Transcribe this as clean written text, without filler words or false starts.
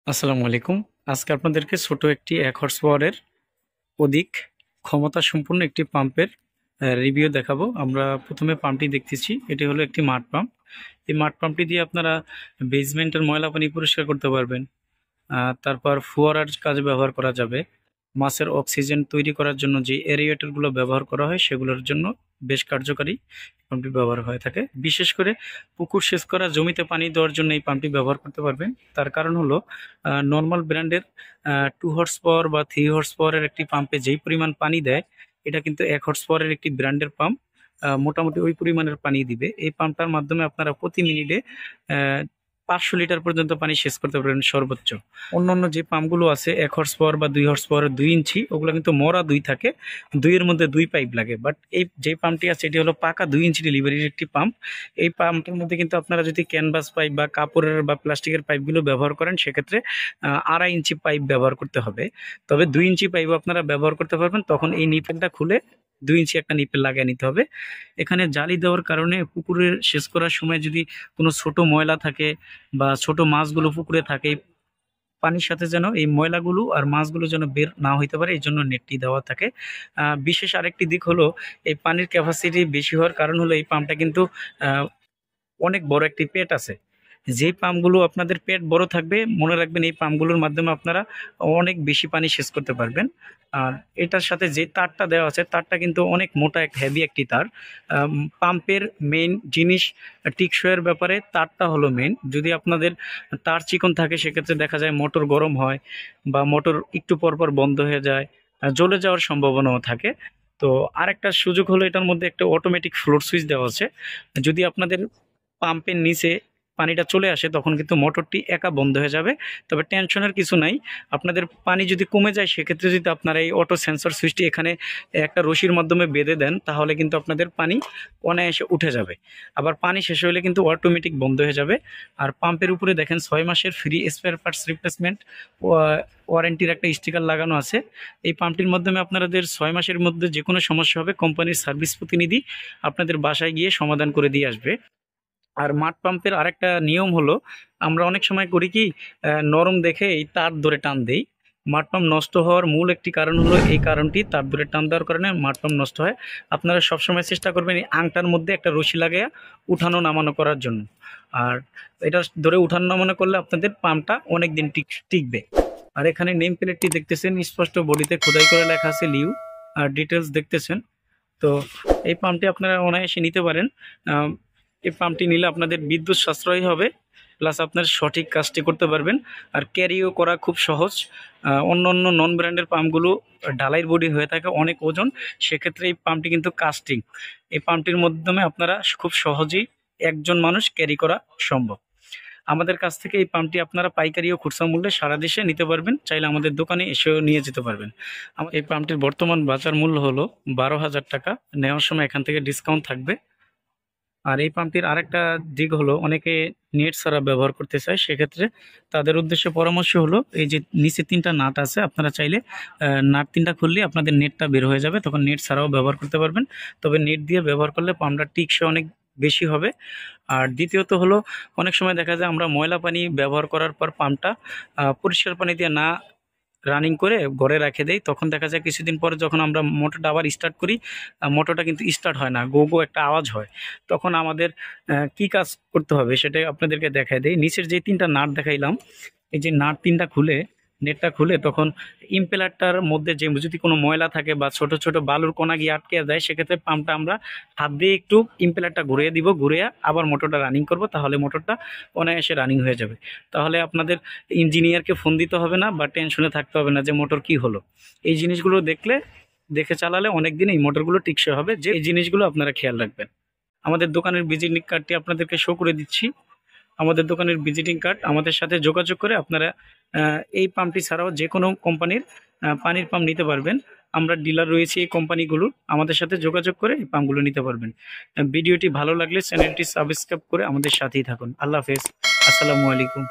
আসসালামু আলাইকুম। আজকে আপনাদেরকে ছোট একটি 1 হর্স পাওয়ারের অধিক ক্ষমতা সম্পন্ন একটি পাম্পের রিভিউ দেখাবো। আমরা প্রথমে পাম্পটি দেখতেছি, এটি হলো একটি মাড পাম্প। এই মাড পাম্পটি দিয়ে আপনারা বেসমেন্টের ময়লা পানি পরিষ্কার করতে পারবেন। তারপর ফোয়ারার কাজে ব্যবহার করা যাবে। মাছের অক্সিজেন তৈরি করার জন্য যে এরিয়েটরগুলো ব্যবহার করা হয় সেগুলোর জন্য বেশ কার্যকারী পাম্পটি ব্যবহার হয়ে থাকে। বিশেষ করে পুকুর সেচ করা জমিতে পানি দেওয়ার জন্য এই পাম্পটি ব্যবহার করতে পারবেন। তার কারণ হলো নর্মাল ব্র্যান্ডের 2 হর্স পাওয়ার বা 3 হর্স পাওয়ারের একটি পাম্পে যেই পরিমাণ পানি দেয়, এটা কিন্তু 1 হর্স পাওয়ারের একটি ব্র্যান্ডের পাম্প মোটামুটি ওই পরিমাণের পানি দিবে। এই পাম্পটার মাধ্যমে আপনারা প্রতি মিনিটে 500 লিটার পর্যন্ত পানি সেচ করতে পারবেন সর্বোচ্চ। অন্যান্য যে পাম্পগুলো আছে 1 হর্স পাওয়ার বা 2 হর্স পাওয়ারের 2 ইঞ্চি, ওগুলো কিন্তু মরা 2 থাকে, 2 এর মধ্যে 2 পাইপ লাগে। বাট এই যে পাম্পটি আছে এটি হলো পাকা 2 ইঞ্চি ডেলিভারির একটি পাম্প। এই পাম্পটার মধ্যে কিন্তু আপনারা যদি ক্যানভাস পাইপ বা কাপড়ের বা প্লাস্টিকের পাইপগুলো ব্যবহার করেন, সেক্ষেত্রে 2.5 ইঞ্চি পাইপ ব্যবহার করতে হবে। তবে 2 ইঞ্চি পাইপ আপনারা ব্যবহার করতে পারবেন, তখন এই নিপেলটা খুলে 2 ইঞ্চি একটা নিপেল লাগিয়ে নিতে হবে। এখানে জালি দেওয়ার কারণে পুকুরে সেচ করার সময় যদি কোনো ছোট ময়লা থাকে বা ছোট মাছগুলো পুকুরে থাকে, এই পানির সাথে যেন এই ময়লাগুলো আর মাছগুলো যেন বের না হইতে পারে, এই জন্য নেটটি দেওয়া থাকে। বিশেষ আরেকটি দিক হলো, এই পানির ক্যাপাসিটি বেশি হওয়ার কারণ হলো এই পাম্পটা কিন্তু আহ, অনেক বড় একটি পেট আছে। যেই পাম্পগুলো আপনাদের পেট বড় থাকবে, মনে রাখবেন এই পাম্পগুলোর মাধ্যমে আপনারা অনেক বেশি পানি সেচ করতে পারবেন। আর এটার সাথে যে তারটা দেওয়া আছে, তারটা কিন্তু অনেক মোটা, এক হেভি একটি তার। পাম্পের মেইন জিনিস টিকসইয়ের ব্যাপারে তারটা হলো মেইন। যদি আপনাদের তার চিকন থাকে, সেক্ষেত্রে দেখা যায় মোটর গরম হয় বা মোটর একটু পর পর বন্ধ হয়ে যায়, জ্বলে যাওয়ার সম্ভাবনাও থাকে। তো আরেকটা সুযোগ হলো, এটার মধ্যে একটা অটোমেটিক ফ্লোর সুইচ দেওয়া আছে। যদি আপনাদের পাম্পের নিচে পানিটা চলে আসে, তখন কিন্তু মোটরটি একা বন্ধ হয়ে যাবে। তবে টেনশনের কিছু নাই। আপনাদের পানি যদি কমে যায়, সেক্ষেত্রে যদি আপনারা এই অটো সেন্সর সুইচটি এখানে একটা রশির মাধ্যমে বেঁধে দেন, তাহলে কিন্তু আপনাদের পানি অনায়াসে উঠে যাবে। আবার পানি শেষ হলে কিন্তু অটোমেটিক বন্ধ হয়ে যাবে। আর পাম্পের উপরে দেখেন 6 মাসের ফ্রি স্পেয়ার পার্টস রিপ্লেসমেন্ট ওয়ারেন্টির একটা স্টিকার লাগানো আছে। এই পাম্পটির মাধ্যমে আপনাদের 6 মাসের মধ্যে যে কোনো সমস্যা হবে, কোম্পানির সার্ভিস প্রতিনিধি আপনাদের বাসায় গিয়ে সমাধান করে দিয়ে আসবে। আর মাড পাম্পের আরেকটা নিয়ম হলো, আমরা অনেক সময় করি কি, নরম দেখে এই তার ধরে টান দেই। মাড পাম্প নষ্ট হওয়ার মূল একটি কারণ হলো এই কারণটি, তার ধরে টান দেওয়ার কারণে মাড পাম্প নষ্ট হয়। আপনারা সবসময় চেষ্টা করবেন এই আংটার মধ্যে একটা রশি লাগাইয়া উঠানো নামানো করার জন্য। আর এটা ধরে উঠানো নামানো করলে আপনাদের পাম্পটা অনেক দিন টিকবে। আর এখানে নেম প্লেটটি দেখতেছেন, স্পষ্ট বডিতে খোদাই করে লেখা আছে লিউ। আর ডিটেলস দেখতেছেন। তো এই পাম্পটি আপনারা অনায়াসে নিতে পারেন। এই পাম্পটি নিলে আপনাদের বিদ্যুৎ সাশ্রয় হবে, প্লাস আপনার সঠিক কাজটি করতে পারবেন। আর ক্যারিও করা খুব সহজ। অন্য অন্য নন ব্র্যান্ডের পাম্পগুলো ঢালাইয়ের বডি হয়ে থাকে, অনেক ওজন। সেক্ষেত্রে এই পাম্পটি কিন্তু কাস্টিং। এই পাম্পটির মাধ্যমে আপনারা খুব সহজেই একজন মানুষ ক্যারি করা সম্ভব। আমাদের কাছ থেকে এই পাম্পটি আপনারা পাইকারি ও খুচরা মূল্যে সারা দেশে নিতে পারবেন, চাইলে আমাদের দোকানে এসেও নিয়ে যেতে পারবেন। এই পাম্পটির বর্তমান বাজার মূল্য হলো 12,000 টাকা। নেওয়ার সময় এখান থেকে ডিসকাউন্ট থাকবে। আর এই পাম্পটির আরেকটা দিক হলো, অনেকে নেট ছাড়া ব্যবহার করতে চায়, সেক্ষেত্রে তাদের উদ্দেশ্যে পরামর্শ হলো, এই যে নিচে 3টা নাট আছে, আপনারা চাইলে নাট 3টা খুললে আপনাদের নেটটা বের হয়ে যাবে, তখন নেট ছাড়াও ব্যবহার করতে পারবেন। তবে নেট দিয়ে ব্যবহার করলে পাম্পটা টিকসই অনেক বেশি হবে। আর দ্বিতীয়ত হলো, অনেক সময় দেখা যায় আমরা ময়লা পানি ব্যবহার করার পর পাম্পটা পরিষ্কার পানি দিয়ে না রানিং করে ঘরে রেখে দেই, তখন দেখা যায় কিছুদিন পরে যখন আমরা মোটরটা আবার স্টার্ট করি, মোটরটা কিন্তু স্টার্ট হয় না, গো গো একটা আওয়াজ হয়। তখন আমাদের কি কাজ করতে হবে সেটাই আপনাদেরকে দেখাই দেই। নিচের যে 3টা নাট দেখাইলাম, এই যে নাট 3টা খুলে, নেটটা খুলে, তখন ইম্পেলারটার মধ্যে যে যদি কোনো ময়লা থাকে বা ছোট ছোট বালুর কণা গিয়ে আটকে দেয়, সেক্ষেত্রে পাম্পটা আমরা হাত দিয়ে একটু ইম্পেলারটা ঘুরিয়ে দিব, ঘুরিয়ে আবার মোটরটা রানিং করব, তাহলে মোটরটা অনায়াসে রানিং হয়ে যাবে। তাহলে আপনাদের ইঞ্জিনিয়ারকে ফোন দিতে হবে না বা টেনশনে থাকতে হবে না যে মোটর কি হলো। এই জিনিসগুলো দেখে চালালে অনেক দিন এই মোটরগুলো টিকসই হবে। যে এই জিনিসগুলো আপনারা খেয়াল রাখবেন। আমাদের দোকানের ভিজিটিং কার্ডটি আপনাদেরকে শো করে দিচ্ছি। আমাদের দোকানের ভিজিটিং কার্ড, আমাদের সাথে যোগাযোগ করে আপনারা এই পাম্পটি ছাড়াও যে কোনো কোম্পানির পানির পাম্প নিতে পারবেন। আমরা ডিলার রয়েছি এই কোম্পানিগুলোর, আমাদের সাথে যোগাযোগ করে এই পাম্পগুলো নিতে পারবেন। ভিডিওটি ভালো লাগলে চ্যানেলটি সাবস্ক্রাইব করে আমাদের সাথেই থাকুন। আল্লাহ হাফেজ, আসসালামু আলাইকুম।